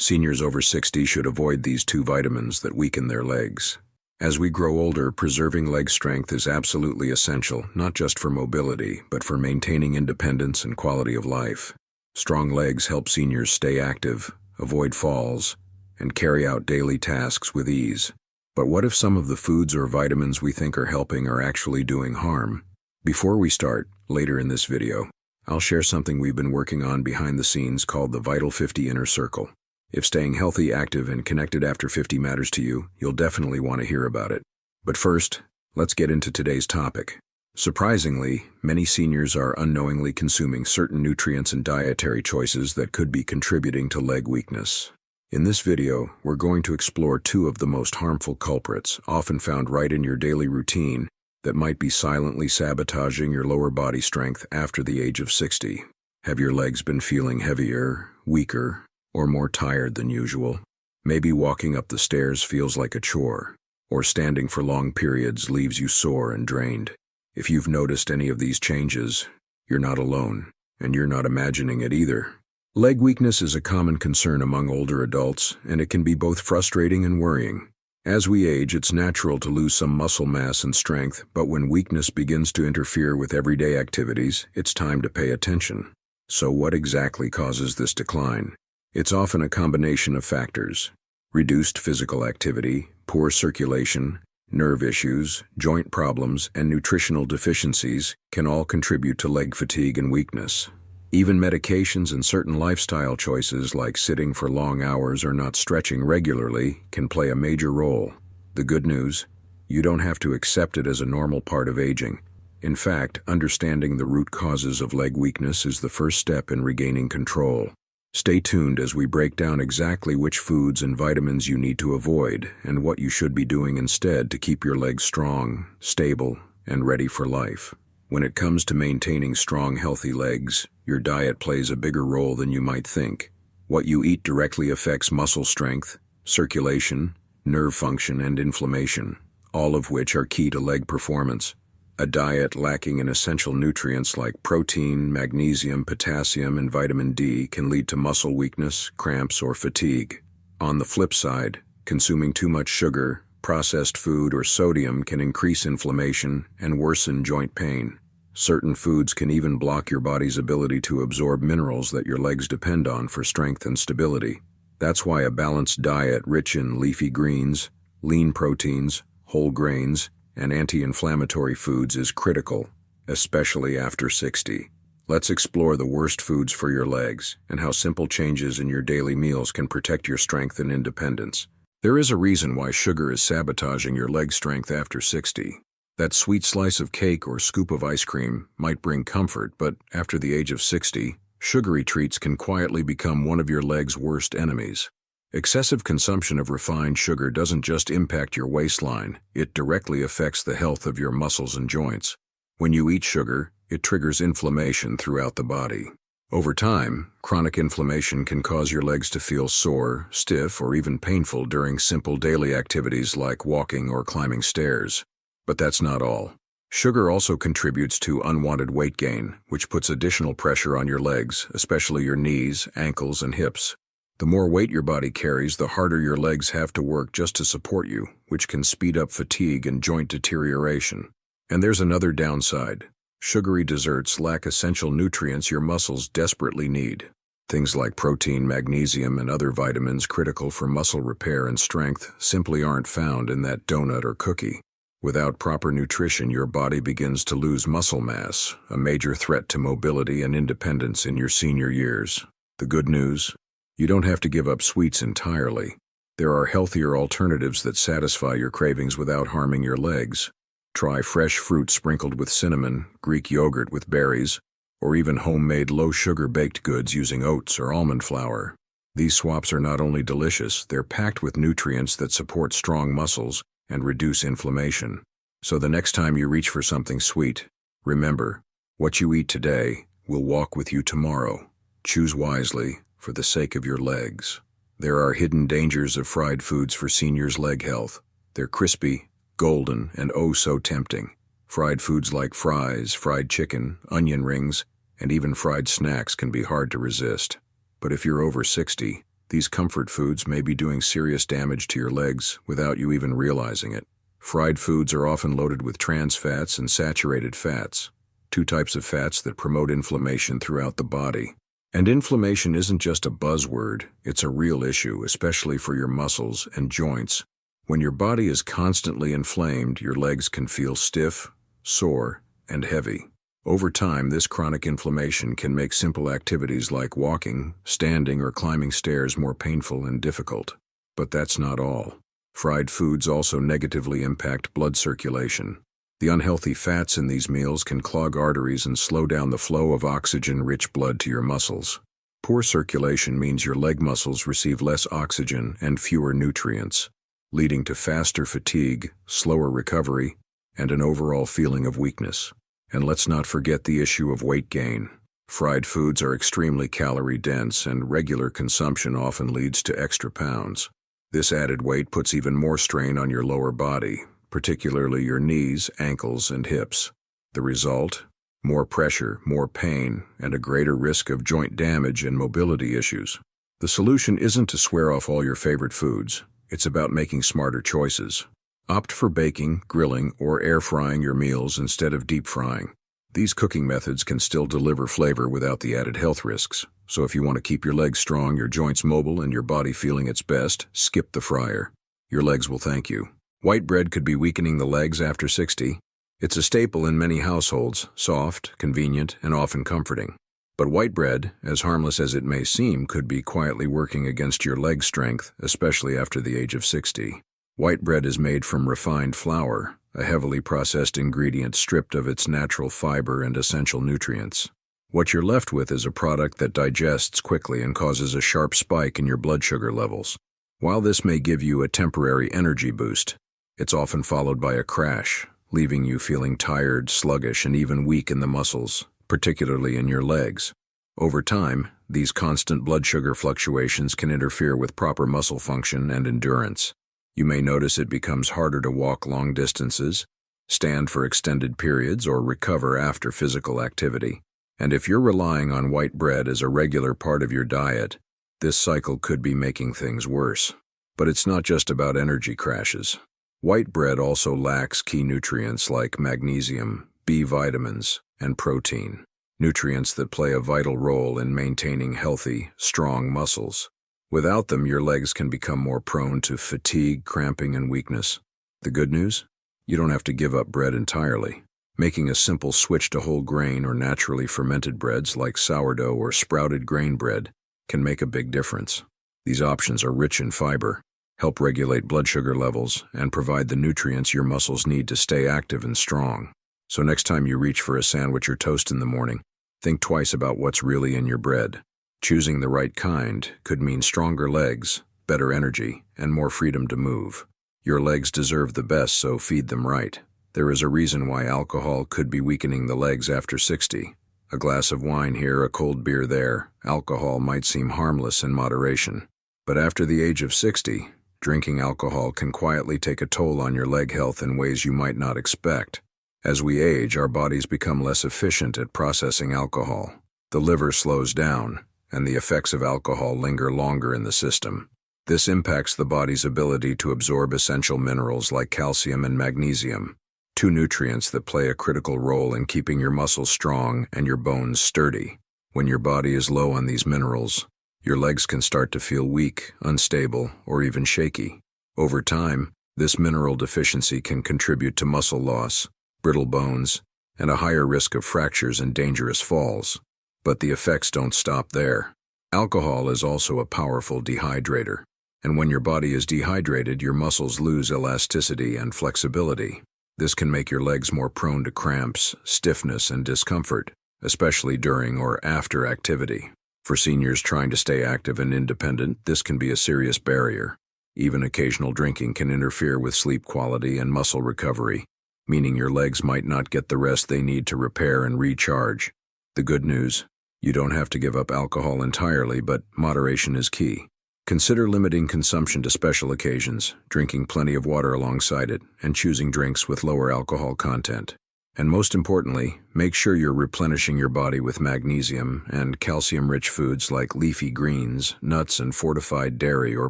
Seniors over 60 should avoid these two vitamins that weaken their legs. As we grow older, preserving leg strength is absolutely essential, not just for mobility, but for maintaining independence and quality of life. Strong legs help seniors stay active, avoid falls, and carry out daily tasks with ease. But what if some of the foods or vitamins we think are helping are actually doing harm? Before we start, later in this video, I'll share something we've been working on behind the scenes called the Vital 50 Inner Circle. If staying healthy, active, and connected after 50 matters to you, you'll definitely want to hear about it. But first, let's get into today's topic. Surprisingly, many seniors are unknowingly consuming certain nutrients and dietary choices that could be contributing to leg weakness. In this video, we're going to explore two of the most harmful culprits, often found right in your daily routine, that might be silently sabotaging your lower body strength after the age of 60. Have your legs been feeling heavier, weaker, or more tired than usual? Maybe walking up the stairs feels like a chore, or standing for long periods leaves you sore and drained. If you've noticed any of these changes, you're not alone, and you're not imagining it either. Leg weakness is a common concern among older adults, and it can be both frustrating and worrying. As we age, it's natural to lose some muscle mass and strength, but when weakness begins to interfere with everyday activities, it's time to pay attention. So what exactly causes this decline? It's often a combination of factors: reduced physical activity, poor circulation, nerve issues, joint problems, and nutritional deficiencies can all contribute to leg fatigue and weakness. Even medications and certain lifestyle choices like sitting for long hours or not stretching regularly can play a major role. The good news: you don't have to accept it as a normal part of aging. In fact, understanding the root causes of leg weakness is the first step in regaining control. Stay tuned as we break down exactly which foods and vitamins you need to avoid and what you should be doing instead to keep your legs strong, stable, and ready for life. When it comes to maintaining strong, healthy legs, your diet plays a bigger role than you might think. What you eat directly affects muscle strength, circulation, nerve function, and inflammation, all of which are key to leg performance. A diet lacking in essential nutrients like protein, magnesium, potassium, and vitamin D can lead to muscle weakness, cramps, or fatigue. On the flip side, consuming too much sugar, processed food, or sodium can increase inflammation and worsen joint pain. Certain foods can even block your body's ability to absorb minerals that your legs depend on for strength and stability. That's why a balanced diet rich in leafy greens, lean proteins, whole grains, and anti-inflammatory foods is critical, especially after 60. Let's explore the worst foods for your legs and how simple changes in your daily meals can protect your strength and independence. There is a reason why sugar is sabotaging your leg strength after 60. That sweet slice of cake or scoop of ice cream might bring comfort, but after the age of 60, sugary treats can quietly become one of your leg's worst enemies. Excessive consumption of refined sugar doesn't just impact your waistline, it directly affects the health of your muscles and joints. When you eat sugar, it triggers inflammation throughout the body. Over time, chronic inflammation can cause your legs to feel sore, stiff, or even painful during simple daily activities like walking or climbing stairs. But that's not all. Sugar also contributes to unwanted weight gain, which puts additional pressure on your legs, especially your knees, ankles, and hips. The more weight your body carries, the harder your legs have to work just to support you, which can speed up fatigue and joint deterioration. And there's another downside. Sugary desserts lack essential nutrients your muscles desperately need. Things like protein, magnesium, and other vitamins critical for muscle repair and strength simply aren't found in that donut or cookie. Without proper nutrition, your body begins to lose muscle mass, a major threat to mobility and independence in your senior years. The good news: you don't have to give up sweets entirely. There are healthier alternatives that satisfy your cravings without harming your legs. Try fresh fruit sprinkled with cinnamon, Greek yogurt with berries, or even homemade low-sugar baked goods using oats or almond flour. These swaps are not only delicious, they're packed with nutrients that support strong muscles and reduce inflammation. So the next time you reach for something sweet, remember, what you eat today will walk with you tomorrow. Choose wisely for the sake of your legs. There are hidden dangers of fried foods for seniors' leg health. They're crispy, golden, and oh so tempting. Fried foods like fries, fried chicken, onion rings, and even fried snacks can be hard to resist. But if you're over 60, These comfort foods may be doing serious damage to your legs without you even realizing it. Fried foods are often loaded with trans fats and saturated fats, two types of fats that promote inflammation throughout the body. And inflammation isn't just a buzzword, it's a real issue, especially for your muscles and joints. When your body is constantly inflamed, your legs can feel stiff, sore, and heavy. Over time, this chronic inflammation can make simple activities like walking, standing, or climbing stairs more painful and difficult. But that's not all. Fried foods also negatively impact blood circulation. The unhealthy fats in these meals can clog arteries and slow down the flow of oxygen-rich blood to your muscles. Poor circulation means your leg muscles receive less oxygen and fewer nutrients, leading to faster fatigue, slower recovery, and an overall feeling of weakness. And let's not forget the issue of weight gain. Fried foods are extremely calorie-dense, and regular consumption often leads to extra pounds. This added weight puts even more strain on your lower body, particularly your knees, ankles, and hips. The result? More pressure, more pain, and a greater risk of joint damage and mobility issues. The solution isn't to swear off all your favorite foods. It's about making smarter choices. Opt for baking, grilling, or air frying your meals instead of deep frying. These cooking methods can still deliver flavor without the added health risks. So if you want to keep your legs strong, your joints mobile, and your body feeling its best, skip the fryer. Your legs will thank you. White bread could be weakening the legs after 60. It's a staple in many households, soft, convenient, and often comforting. But white bread, as harmless as it may seem, could be quietly working against your leg strength, especially after the age of 60. White bread is made from refined flour, a heavily processed ingredient stripped of its natural fiber and essential nutrients. What you're left with is a product that digests quickly and causes a sharp spike in your blood sugar levels. While this may give you a temporary energy boost, it's often followed by a crash, leaving you feeling tired, sluggish, and even weak in the muscles, particularly in your legs. Over time, these constant blood sugar fluctuations can interfere with proper muscle function and endurance. You may notice it becomes harder to walk long distances, stand for extended periods, or recover after physical activity. And if you're relying on white bread as a regular part of your diet, this cycle could be making things worse. But it's not just about energy crashes. White bread also lacks key nutrients like magnesium, B vitamins, and protein, nutrients that play a vital role in maintaining healthy, strong muscles. Without them, your legs can become more prone to fatigue, cramping, and weakness. The good news? You don't have to give up bread entirely. Making a simple switch to whole grain or naturally fermented breads like sourdough or sprouted grain bread can make a big difference. These options are rich in fiber, help regulate blood sugar levels, and provide the nutrients your muscles need to stay active and strong. So next time you reach for a sandwich or toast in the morning, think twice about what's really in your bread. Choosing the right kind could mean stronger legs, better energy, and more freedom to move. Your legs deserve the best, so feed them right. There is a reason why alcohol could be weakening the legs after 60. A glass of wine here, a cold beer there. Alcohol might seem harmless in moderation. But after the age of 60, drinking alcohol can quietly take a toll on your leg health in ways you might not expect. As we age, our bodies become less efficient at processing alcohol. The liver slows down, and the effects of alcohol linger longer in the system. This impacts the body's ability to absorb essential minerals like calcium and magnesium, two nutrients that play a critical role in keeping your muscles strong and your bones sturdy. When your body is low on these minerals, your legs can start to feel weak, unstable, or even shaky. Over time, this mineral deficiency can contribute to muscle loss, brittle bones, and a higher risk of fractures and dangerous falls. But the effects don't stop there. Alcohol is also a powerful dehydrator, and when your body is dehydrated, your muscles lose elasticity and flexibility. This can make your legs more prone to cramps, stiffness, and discomfort, especially during or after activity. For seniors trying to stay active and independent, this can be a serious barrier. Even occasional drinking can interfere with sleep quality and muscle recovery, meaning your legs might not get the rest they need to repair and recharge. The good news? You don't have to give up alcohol entirely, but moderation is key. Consider limiting consumption to special occasions, drinking plenty of water alongside it, and choosing drinks with lower alcohol content. And most importantly, make sure you're replenishing your body with magnesium and calcium-rich foods like leafy greens, nuts, and fortified dairy or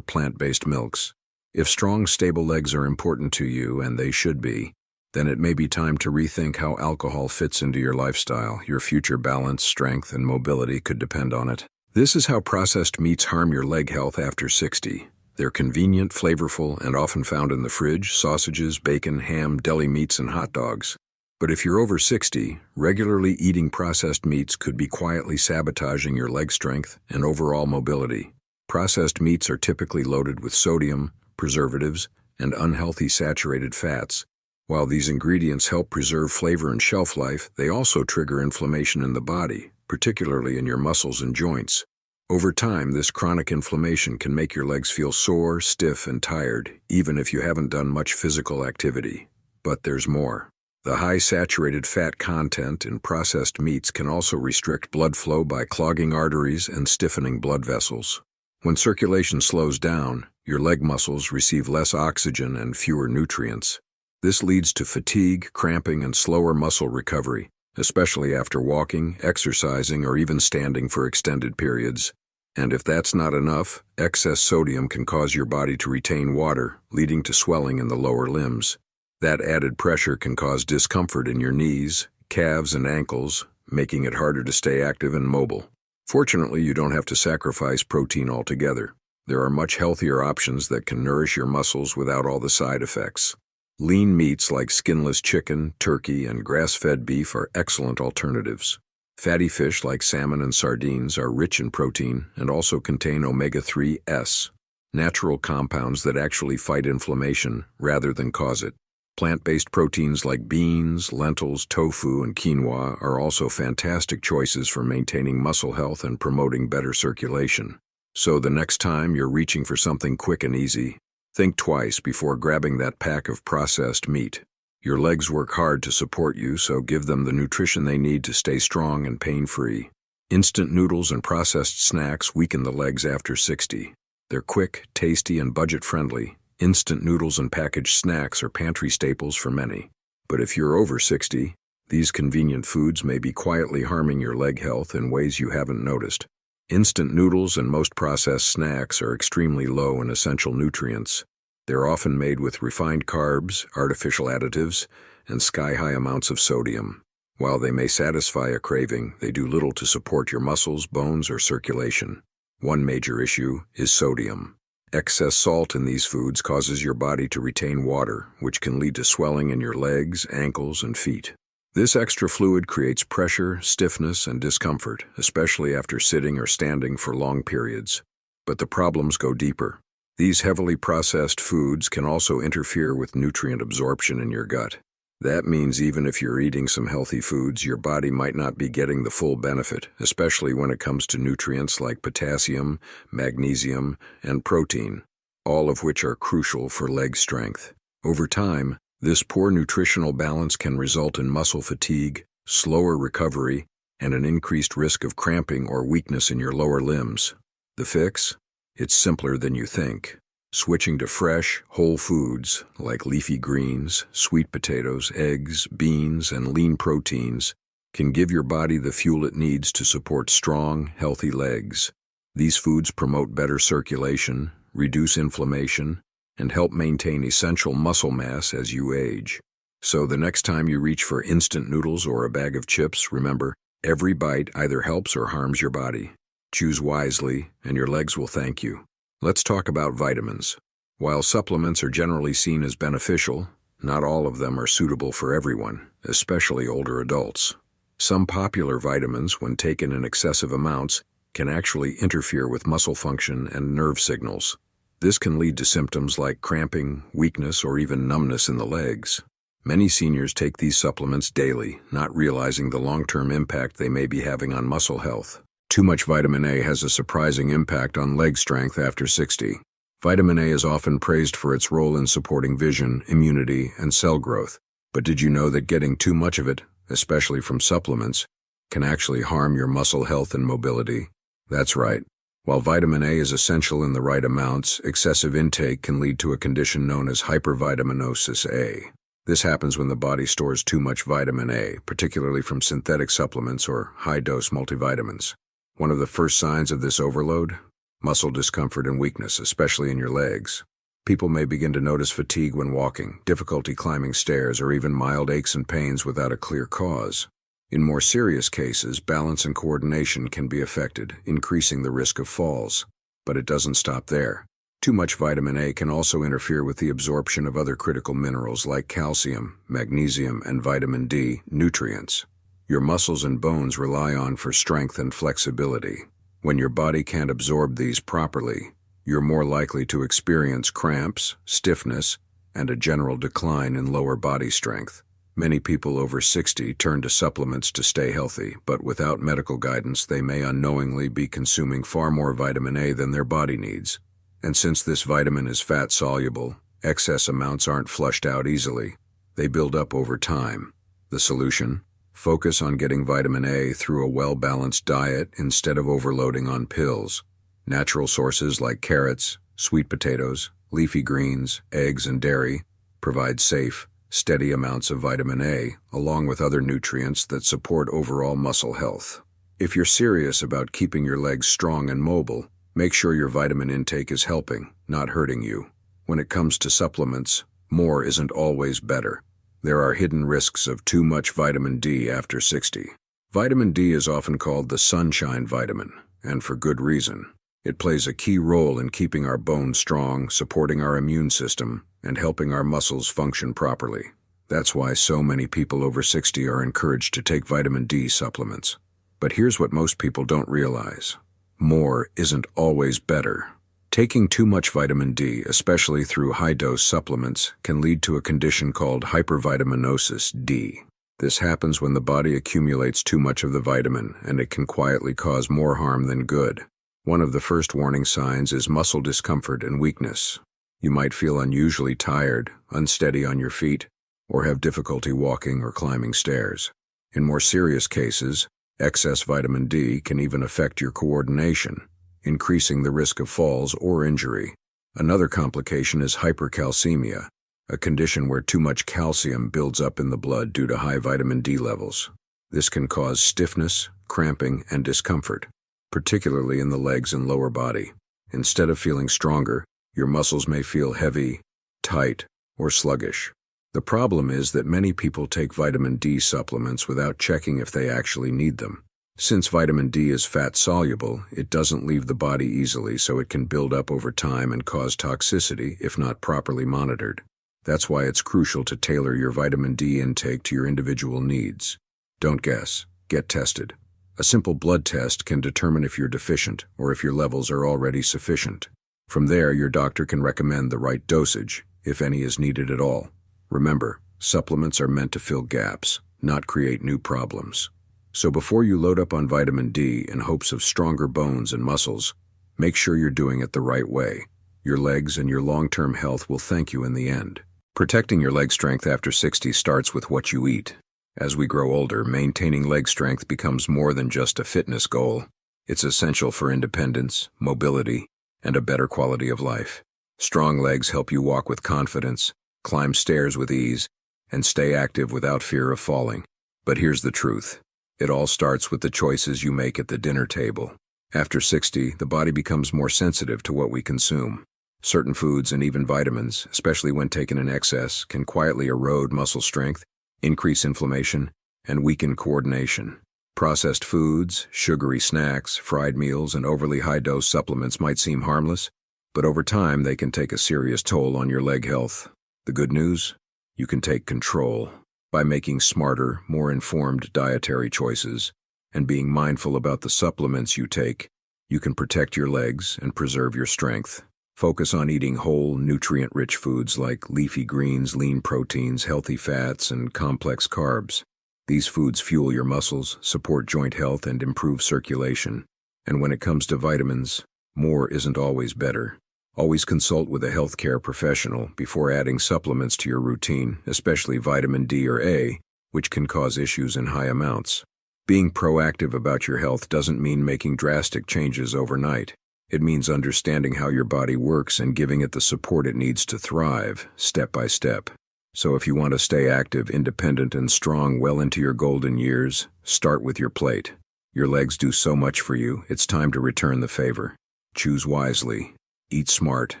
plant-based milks. If strong, stable legs are important to you, and they should be, then it may be time to rethink how alcohol fits into your lifestyle. Your future balance, strength, and mobility could depend on it. This is how processed meats harm your leg health after 60. They're convenient, flavorful, and often found in the fridge: sausages, bacon, ham, deli meats, and hot dogs. But if you're over 60, regularly eating processed meats could be quietly sabotaging your leg strength and overall mobility. Processed meats are typically loaded with sodium, preservatives, and unhealthy saturated fats. While these ingredients help preserve flavor and shelf life, they also trigger inflammation in the body, particularly in your muscles and joints. Over time, this chronic inflammation can make your legs feel sore, stiff, and tired, even if you haven't done much physical activity. But there's more. The high saturated fat content in processed meats can also restrict blood flow by clogging arteries and stiffening blood vessels. When circulation slows down, your leg muscles receive less oxygen and fewer nutrients. This leads to fatigue, cramping, and slower muscle recovery, especially after walking, exercising, or even standing for extended periods. And if that's not enough, excess sodium can cause your body to retain water, leading to swelling in the lower limbs. That added pressure can cause discomfort in your knees, calves, and ankles, making it harder to stay active and mobile. Fortunately, you don't have to sacrifice protein altogether. There are much healthier options that can nourish your muscles without all the side effects. Lean meats like skinless chicken, turkey, and grass-fed beef are excellent alternatives. Fatty fish like salmon and sardines are rich in protein and also contain omega-3s, natural compounds that actually fight inflammation rather than cause it. Plant-based proteins like beans, lentils, tofu, and quinoa are also fantastic choices for maintaining muscle health and promoting better circulation. So the next time you're reaching for something quick and easy, think twice before grabbing that pack of processed meat. Your legs work hard to support you, so give them the nutrition they need to stay strong and pain-free. Instant noodles and processed snacks weaken the legs after 60. They're quick, tasty, and budget-friendly. Instant noodles and packaged snacks are pantry staples for many. But if you're over 60, these convenient foods may be quietly harming your leg health in ways you haven't noticed. Instant noodles and most processed snacks are extremely low in essential nutrients. They're often made with refined carbs, artificial additives, and sky-high amounts of sodium. While they may satisfy a craving, they do little to support your muscles, bones, or circulation. One major issue is sodium. Excess salt in these foods causes your body to retain water, which can lead to swelling in your legs, ankles, and feet. This extra fluid creates pressure, stiffness, and discomfort, especially after sitting or standing for long periods. But the problems go deeper. These heavily processed foods can also interfere with nutrient absorption in your gut. That means even if you're eating some healthy foods, your body might not be getting the full benefit, especially when it comes to nutrients like potassium, magnesium, and protein, all of which are crucial for leg strength. Over time, this poor nutritional balance can result in muscle fatigue, slower recovery, and an increased risk of cramping or weakness in your lower limbs. The fix? It's simpler than you think. Switching to fresh, whole foods like leafy greens, sweet potatoes, eggs, beans, and lean proteins can give your body the fuel it needs to support strong, healthy legs. These foods promote better circulation, reduce inflammation, and help maintain essential muscle mass as you age. So the next time you reach for instant noodles or a bag of chips, remember, every bite either helps or harms your body. Choose wisely, and your legs will thank you. Let's talk about vitamins. While supplements are generally seen as beneficial, not all of them are suitable for everyone, especially older adults. Some popular vitamins, when taken in excessive amounts, can actually interfere with muscle function and nerve signals. This can lead to symptoms like cramping, weakness, or even numbness in the legs. Many seniors take these supplements daily, not realizing the long-term impact they may be having on muscle health. Too much vitamin A has a surprising impact on leg strength after 60. Vitamin A is often praised for its role in supporting vision, immunity, and cell growth. But did you know that getting too much of it, especially from supplements, can actually harm your muscle health and mobility? That's right. While vitamin A is essential in the right amounts, excessive intake can lead to a condition known as hypervitaminosis A. This happens when the body stores too much vitamin A, particularly from synthetic supplements or high-dose multivitamins. One of the first signs of this overload? Muscle discomfort and weakness, especially in your legs. People may begin to notice fatigue when walking, difficulty climbing stairs, or even mild aches and pains without a clear cause. In more serious cases, balance and coordination can be affected, increasing the risk of falls. But it doesn't stop there. Too much vitamin A can also interfere with the absorption of other critical minerals like calcium, magnesium, and vitamin D nutrients your muscles and bones rely on for strength and flexibility. When your body can't absorb these properly, you're more likely to experience cramps, stiffness, and a general decline in lower body strength. Many people over 60 turn to supplements to stay healthy, but without medical guidance, they may unknowingly be consuming far more vitamin A than their body needs. And since this vitamin is fat-soluble, excess amounts aren't flushed out easily. They build up over time. The solution? Focus on getting vitamin A through a well-balanced diet instead of overloading on pills. Natural sources like carrots, sweet potatoes, leafy greens, eggs, and dairy provide safe, steady amounts of vitamin A, along with other nutrients that support overall muscle health. If you're serious about keeping your legs strong and mobile, make sure your vitamin intake is helping, not hurting you. When it comes to supplements, more isn't always better. There are hidden risks of too much vitamin D after 60. Vitamin D is often called the sunshine vitamin, and for good reason. It plays a key role in keeping our bones strong, supporting our immune system, and helping our muscles function properly. That's why so many people over 60 are encouraged to take vitamin D supplements. But here's what most people don't realize. More isn't always better. Taking too much vitamin D, especially through high-dose supplements, can lead to a condition called hypervitaminosis D. This happens when the body accumulates too much of the vitamin, and it can quietly cause more harm than good. One of the first warning signs is muscle discomfort and weakness. You might feel unusually tired, unsteady on your feet, or have difficulty walking or climbing stairs. In more serious cases, excess vitamin D can even affect your coordination, increasing the risk of falls or injury. Another complication is hypercalcemia, a condition where too much calcium builds up in the blood due to high vitamin D levels. This can cause stiffness, cramping, and discomfort, particularly in the legs and lower body. Instead of feeling stronger, your muscles may feel heavy, tight, or sluggish. The problem is that many people take vitamin D supplements without checking if they actually need them. Since vitamin D is fat-soluble, it doesn't leave the body easily, so it can build up over time and cause toxicity if not properly monitored. That's why it's crucial to tailor your vitamin D intake to your individual needs. Don't guess. Get tested. A simple blood test can determine if you're deficient or if your levels are already sufficient. From there, your doctor can recommend the right dosage, if any is needed at all. Remember, supplements are meant to fill gaps, not create new problems. So before you load up on vitamin D in hopes of stronger bones and muscles, make sure you're doing it the right way. Your legs and your long-term health will thank you in the end. Protecting your leg strength after 60 starts with what you eat. As we grow older, maintaining leg strength becomes more than just a fitness goal. It's essential for independence, mobility, and a better quality of life. Strong legs help you walk with confidence, climb stairs with ease, and stay active without fear of falling. But here's the truth. It all starts with the choices you make at the dinner table. After 60, the body becomes more sensitive to what we consume. Certain foods and even vitamins, especially when taken in excess, can quietly erode muscle strength, increase inflammation, and weaken coordination. Processed foods, sugary snacks, fried meals, and overly high-dose supplements might seem harmless, but over time they can take a serious toll on your leg health. The good news? You can take control. By making smarter, more informed dietary choices and being mindful about the supplements you take, you can protect your legs and preserve your strength. Focus on eating whole, nutrient-rich foods like leafy greens, lean proteins, healthy fats, and complex carbs. These foods fuel your muscles, support joint health, and improve circulation. And when it comes to vitamins, more isn't always better. Always consult with a healthcare professional before adding supplements to your routine, especially vitamin D or A, which can cause issues in high amounts. Being proactive about your health doesn't mean making drastic changes overnight. It means understanding how your body works and giving it the support it needs to thrive, step by step. So if you want to stay active, independent, and strong well into your golden years, start with your plate. Your legs do so much for you, it's time to return the favor. Choose wisely, eat smart,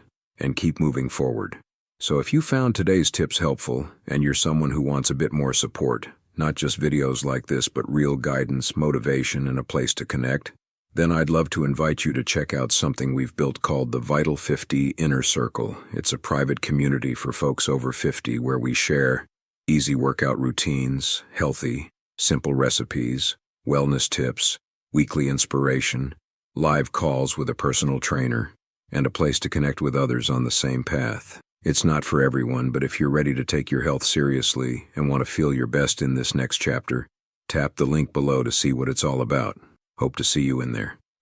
and keep moving forward. So if you found today's tips helpful, and you're someone who wants a bit more support, not just videos like this but real guidance, motivation, and a place to connect, then I'd love to invite you to check out something we've built called the Vital 50 Inner Circle. It's a private community for folks over 50 where we share easy workout routines, healthy, simple recipes, wellness tips, weekly inspiration, live calls with a personal trainer, and a place to connect with others on the same path. It's not for everyone, but if you're ready to take your health seriously and want to feel your best in this next chapter, tap the link below to see what it's all about. Hope to see you in there.